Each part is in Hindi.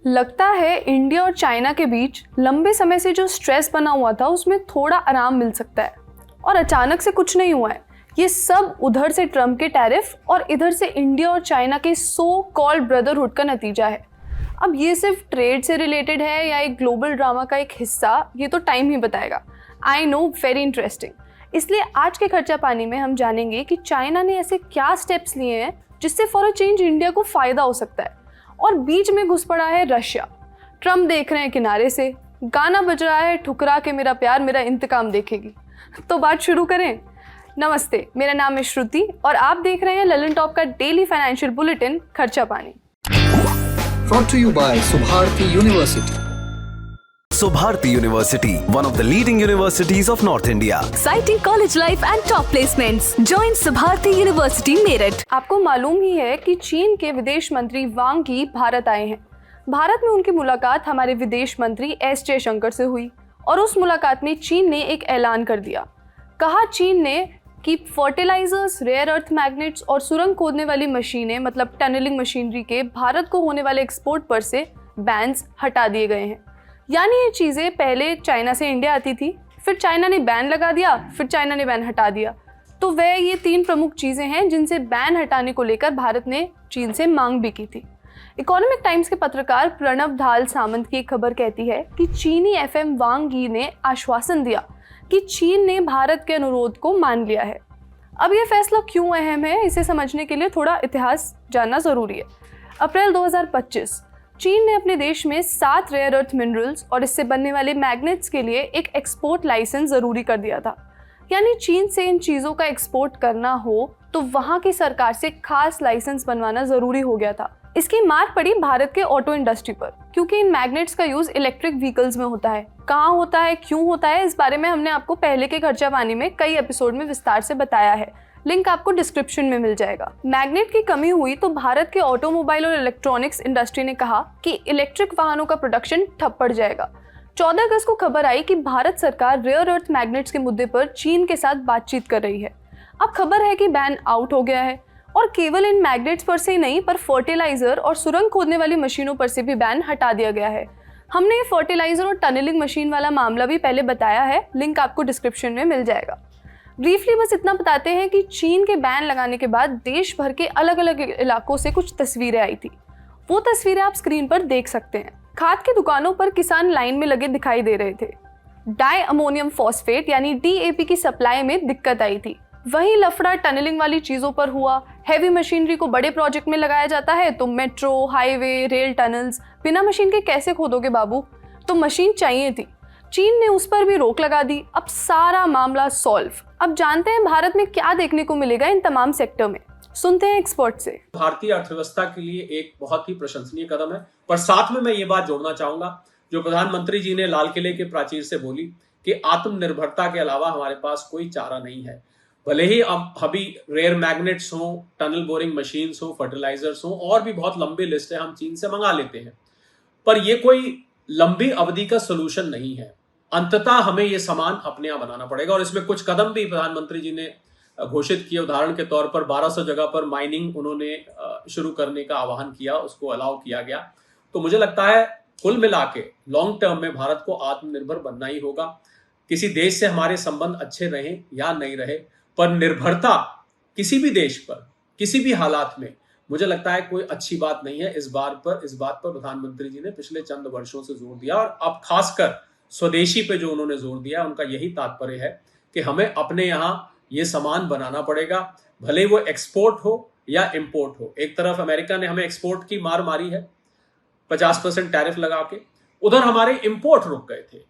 लगता है इंडिया और चाइना के बीच लंबे समय से जो स्ट्रेस बना हुआ था उसमें थोड़ा आराम मिल सकता है। और अचानक से कुछ नहीं हुआ है, ये सब उधर से ट्रम्प के टैरिफ और इधर से इंडिया और चाइना के सो कॉल्ड ब्रदरहुड का नतीजा है। अब ये सिर्फ ट्रेड से रिलेटेड है या एक ग्लोबल ड्रामा का एक हिस्सा, ये तो टाइम ही बताएगा। I know, very interesting. इसलिए आज के खर्चा पानी में हम जानेंगे कि चाइना ने ऐसे क्या स्टेप्स लिए हैं जिससे फॉर अ चेंज इंडिया को फ़ायदा हो सकता है। और बीच में घुस पड़ा है रशिया। ट्रम्प देख रहे हैं किनारे से, गाना बज रहा है ठुकरा के मेरा प्यार मेरा इंतकाम देखेगी। तो बात शुरू करें। नमस्ते, मेरा नाम है श्रुति और आप देख रहे हैं ललन टॉप का डेली फाइनेंशियल बुलेटिन खर्चा पानी। Brought to you by Subharti University. Subharti University, one of the leading universities of North India. Exciting college life and top placements. Join Subharti University, Meerut. आपको मालूम ही है कि चीन के विदेश मंत्री वांग यी भारत आए हैं। भारत में उनकी मुलाकात हमारे विदेश मंत्री एस जयशंकर से हुई और उस मुलाकात में चीन ने एक ऐलान कर दिया। कहा चीन ने कि फर्टिलाइजर्स, रेयर अर्थ मैग्नेट्स और सुरंग खोदने वाली मशीनें मतलब टनलिंग मशीनरी के भारत को होने वाले एक्सपोर्ट पर से बैन्स हटा दिए गए हैं। यानी ये चीज़ें पहले चाइना से इंडिया आती थी, फिर चाइना ने बैन लगा दिया, फिर चाइना ने बैन हटा दिया। तो वह ये 3 प्रमुख चीज़ें हैं जिनसे बैन हटाने को लेकर भारत ने चीन से मांग भी की थी। इकोनॉमिक टाइम्स के पत्रकार प्रणव धाल सामंत की एक खबर कहती है कि चीनी एफएम वांग यी ने आश्वासन दिया कि चीन ने भारत के अनुरोध को मान लिया है। अब यह फैसला क्यों अहम है, इसे समझने के लिए थोड़ा इतिहास जानना ज़रूरी है। अप्रैल 2025 चीन ने अपने देश में 7 रेयर अर्थ मिनरल्स और इससे बनने वाले मैग्नेट्स के लिए एक एक्सपोर्ट लाइसेंस ज़रूरी कर दिया था। यानी चीन से इन चीज़ों का एक्सपोर्ट करना हो तो वहाँ की सरकार से खास लाइसेंस बनवाना ज़रूरी हो गया था। इसकी मार पड़ी भारत के ऑटो इंडस्ट्री पर, क्योंकि इन मैग्नेट्स का यूज़ इलेक्ट्रिक व्हीकल्स में होता है। कहाँ होता है, क्यों होता है, इस बारे में हमने आपको पहले के खर्चा पानी में कई एपिसोड में विस्तार से बताया है। लिंक आपको डिस्क्रिप्शन में मिल जाएगा। मैग्नेट की कमी हुई तो भारत के ऑटोमोबाइल और इलेक्ट्रॉनिक्स इंडस्ट्री ने कहा कि इलेक्ट्रिक वाहनों का प्रोडक्शन ठप पड़ जाएगा। 14 अगस्त को खबर आई कि भारत सरकार रेयर अर्थ मैग्नेट्स के मुद्दे पर चीन के साथ बातचीत कर रही है। अब खबर है कि बैन आउट हो गया है और केवल इन मैग्नेट्स पर से ही नहीं पर फर्टिलाइजर और सुरंग खोदने वाली मशीनों पर से भी बैन हटा दिया गया है। हमने ये फर्टिलाइजर और टनलिंग मशीन वाला मामला भी पहले बताया है, लिंक आपको डिस्क्रिप्शन में मिल जाएगा। ब्रीफली बस इतना बताते हैं कि चीन के बैन लगाने के बाद देश भर के अलग अलग इलाकों से कुछ तस्वीरें आई थी। वो तस्वीरें आप स्क्रीन पर देख सकते हैं। खाद की दुकानों पर किसान लाइन में लगे दिखाई दे रहे थे। डाई अमोनियम फॉस्फेट यानी DAP की सप्लाई में दिक्कत आई थी। वहीं लफड़ा टनलिंग वाली चीज़ों पर हुआ। हैवी मशीनरी को बड़े प्रोजेक्ट में लगाया जाता है तो मेट्रो, हाईवे, रेल, टनल्स बिना मशीन के कैसे खोदोगे बाबू, तो मशीन चाहिए थी। चीन ने उस पर भी रोक लगा दी। अब सारा मामला सॉल्व। अब जानते हैं भारत में क्या देखने को मिलेगा इन तमाम सेक्टर में, सुनते हैं एक्सपर्ट से। भारतीय अर्थव्यवस्था के लिए एक बहुत ही प्रशंसनीय कदम है, पर साथ में मैं ये बात जोड़ना चाहूंगा जो प्रधानमंत्री जी ने लाल किले के प्राचीर से बोली कि आत्मनिर्भरता के अलावा हमारे पास कोई चारा नहीं है। भले ही अब अभी रेयर मैग्नेट्स हो, टनल बोरिंग मशीन्स हो, फर्टिलाइजर्स हो और भी बहुत लंबी लिस्ट है, हम चीन से मंगा लेते हैं, पर यह कोई लंबी अवधि का सोल्यूशन नहीं है। अंततः हमें ये सामान अपने यहाँ बनाना पड़ेगा और इसमें कुछ कदम भी प्रधानमंत्री जी ने घोषित किए। उदाहरण के तौर पर 1200 जगह पर माइनिंग उन्होंने शुरू करने का आह्वान किया, उसको अलाउ किया गया। तो मुझे लगता है कुल मिला के लॉन्ग टर्म में भारत को आत्मनिर्भर बनना ही होगा। किसी देश से हमारे संबंध अच्छे रहें या नहीं रहे, पर निर्भरता किसी भी देश पर किसी भी हालात में मुझे लगता है कोई अच्छी बात नहीं है। इस बात पर प्रधानमंत्री जी ने पिछले चंद वर्षों से जोर दिया और अब खासकर स्वदेशी पे जो उन्होंने जोर दिया, उनका यही तात्पर्य है कि हमें अपने यहाँ ये सामान बनाना पड़ेगा, भले वो एक्सपोर्ट हो या इंपोर्ट हो। एक तरफ अमेरिका ने हमें एक्सपोर्ट की मार मारी है 50% टैरिफ लगा के, उधर हमारे इंपोर्ट रुक गए थे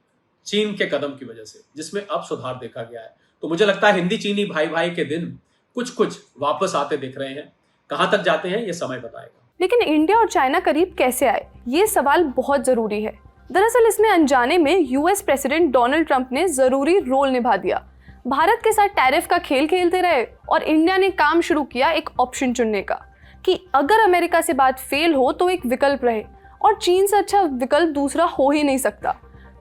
चीन के कदम की वजह से, जिसमें अब सुधार देखा गया है। तो मुझे लगता है हिंदी चीनी भाई भाई के दिन कुछ वापस आते दिख रहे हैं। कहां तक जाते हैं ये समय बताएगा। लेकिन इंडिया और चाइना करीब कैसे आए, ये सवाल बहुत जरूरी है। दरअसल इसमें अनजाने में यूएस प्रेसिडेंट डोनाल्ड ट्रंप ने जरूरी रोल निभा दिया। भारत के साथ टैरिफ का खेल खेलते रहे और इंडिया ने काम शुरू किया एक ऑप्शन चुनने का कि अगर अमेरिका से बात फेल हो तो एक विकल्प रहे, और चीन से अच्छा विकल्प दूसरा हो ही नहीं सकता।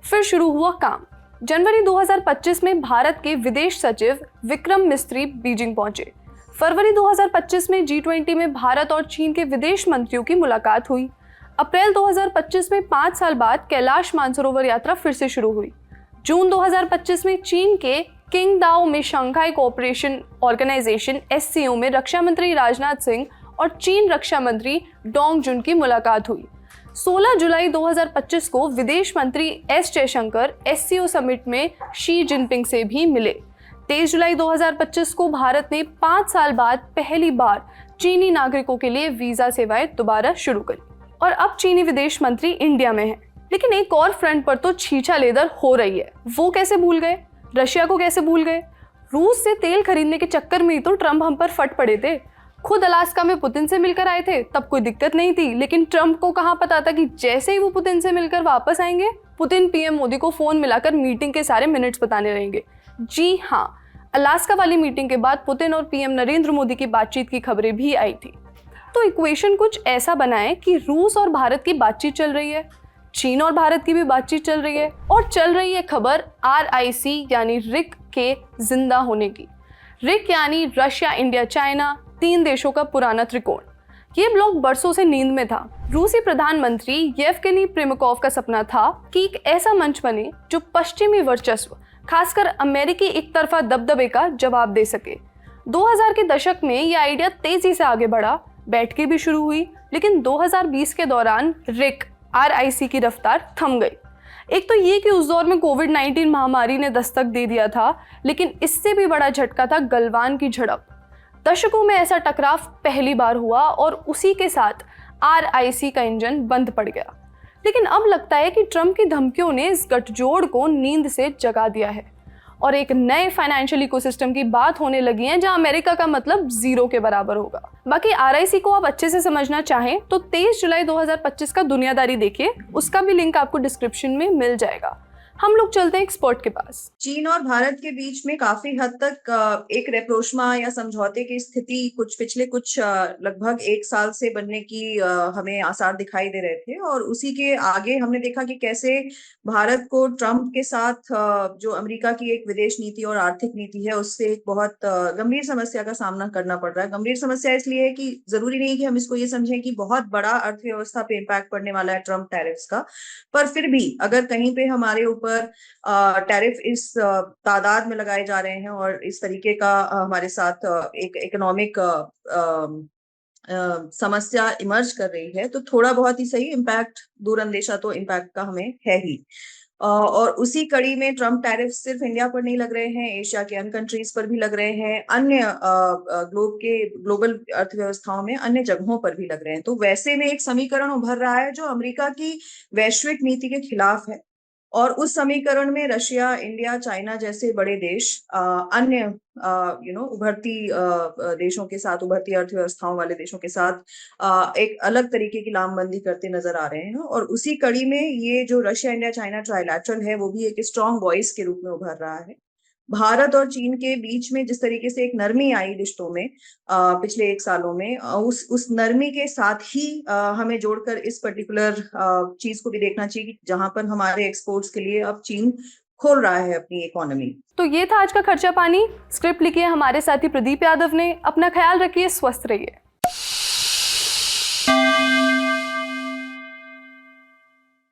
फिर शुरू हुआ काम। जनवरी 2025 में भारत के विदेश सचिव विक्रम मिस्त्री बीजिंग पहुंचे। फरवरी 2025 में G20 में भारत और चीन के विदेश मंत्रियों की मुलाकात हुई। अप्रैल 2025 में 5 साल बाद कैलाश मानसरोवर यात्रा फिर से शुरू हुई। जून 2025 में चीन के किंगदाओ में शंघाई कोऑपरेशन ऑर्गेनाइजेशन SCO में रक्षा मंत्री राजनाथ सिंह और चीन रक्षा मंत्री डोंग जुन की मुलाकात हुई। 16 जुलाई 2025 को विदेश मंत्री S जयशंकर SCO समिट में शी जिनपिंग से भी मिले। 23 जुलाई 2025 को भारत ने 5 साल बाद पहली बार चीनी नागरिकों के लिए वीजा सेवाएं दोबारा शुरू करी और अब चीनी विदेश मंत्री इंडिया में हैं। लेकिन एक और फ्रंट पर तो छीछा लेदर हो रही है। वो कैसे भूल गए? रशिया को कैसे भूल गए? रूस से तेल खरीदने के चक्कर में ही तो ट्रंप हम पर फट पड़े थे। खुद अलास्का में पुतिन से मिलकर आए थे, तब कोई दिक्कत नहीं थी, लेकिन ट्रंप को कहाँ पता था कि जैसे ही वो पुतिन से मिलकर वापस आएंगे, पुतिन PM मोदी को फोन मिलाकर मीटिंग के सारे मिनट्स बताने रहेंगे। जी हाँ, अलास्का वाली मीटिंग के बाद पुतिन और PM नरेंद्र मोदी की बातचीत की खबरें भी आई थी। तो इक्वेशन कुछ ऐसा बनाए कि रूस और भारत की बातचीत चल रही है, चीन और भारत की भी बातचीत चल रही है और चल रही है खबर RIC यानी रिक के जिंदा होने की। रिक यानी रशिया, इंडिया, चाइना, 3 देशों का पुराना त्रिकोण। ये ब्लॉक बरसों से नींद में था। रूसी प्रधानमंत्री येवगेनी प्रिमकोव का सपना था कि एक ऐसा मंच बने जो पश्चिमी वर्चस्व, खासकर अमेरिकी एक तरफा दबदबे का जवाब दे सके। 2000 के दशक में यह आइडिया तेजी से आगे बढ़ा, बैठकें भी शुरू हुई, लेकिन 2020 के दौरान रिक RIC की रफ्तार थम गई। एक तो ये कि उस दौर में कोविड-19 महामारी ने दस्तक दे दिया था, लेकिन इससे भी बड़ा झटका था गलवान की झड़प। दशकों में ऐसा टकराव पहली बार हुआ और उसी के साथ RIC का इंजन बंद पड़ गया। लेकिन अब लगता है कि ट्रंप की धमकियों ने इस गठजोड़ को नींद से जगा दिया है और एक नए फाइनेंशियल इकोसिस्टम की बात होने लगी है, जहां अमेरिका का मतलब 0 के बराबर होगा। बाकी RIC को आप अच्छे से समझना चाहें तो 23 जुलाई 2025 का दुनियादारी देखिए, उसका भी लिंक आपको डिस्क्रिप्शन में मिल जाएगा। हम लोग चलते हैं एक्सपर्ट के पास। चीन और भारत के बीच में काफी हद तक एक रेप्रोशमा या समझौते की स्थिति पिछले कुछ लगभग 1 साल से बनने की हमें आसार दिखाई दे रहे थे और उसी के आगे हमने देखा कि कैसे भारत को ट्रंप के साथ जो अमेरिका की एक विदेश नीति और आर्थिक नीति है उससे एक बहुत गंभीर समस्या का सामना करना पड़ रहा है। गंभीर समस्या इसलिए है कि जरूरी नहीं कि हम इसको ये समझें कि बहुत बड़ा अर्थव्यवस्था पे इम्पैक्ट पड़ने वाला है ट्रंप टैरिफ्स का, पर फिर भी अगर कहीं पे हमारे ऊपर टैरिफ इस तादाद में लगाए जा रहे हैं और इस तरीके का हमारे साथ एक इकोनॉमिक समस्या इमर्ज कर रही है, तो थोड़ा बहुत ही सही इम्पैक्ट, दूरअंदेशा तो इम्पैक्ट का हमें है ही। और उसी कड़ी में ट्रंप टैरिफ सिर्फ इंडिया पर नहीं लग रहे हैं, एशिया के अन्य कंट्रीज पर भी लग रहे हैं, अन्य ग्लोबल अर्थव्यवस्थाओं में अन्य जगहों पर भी लग रहे हैं। तो वैसे में एक समीकरण उभर रहा है जो अमेरिका की वैश्विक नीति के खिलाफ है और उस समीकरण में रशिया, इंडिया, चाइना जैसे बड़े देश अन्य उभरती देशों के साथ, उभरती अर्थव्यवस्थाओं वाले देशों के साथ एक अलग तरीके की लामबंदी करते नजर आ रहे हैं। और उसी कड़ी में ये जो रशिया, इंडिया, चाइना ट्राइलैटरल है वो भी एक स्ट्रॉन्ग वॉइस के रूप में उभर रहा है। भारत और चीन के बीच में जिस तरीके से एक नरमी आई रिश्तों में पिछले 1 सालों में, उस नरमी के साथ ही हमें जोड़कर इस पर्टिकुलर चीज को भी देखना चाहिए कि जहां पर हमारे एक्सपोर्ट्स के लिए अब चीन खोल रहा है अपनी इकोनॉमी। तो ये था आज का खर्चा पानी। स्क्रिप्ट लिखी है हमारे साथी प्रदीप यादव ने। अपना ख्याल रखिए, स्वस्थ रहिए।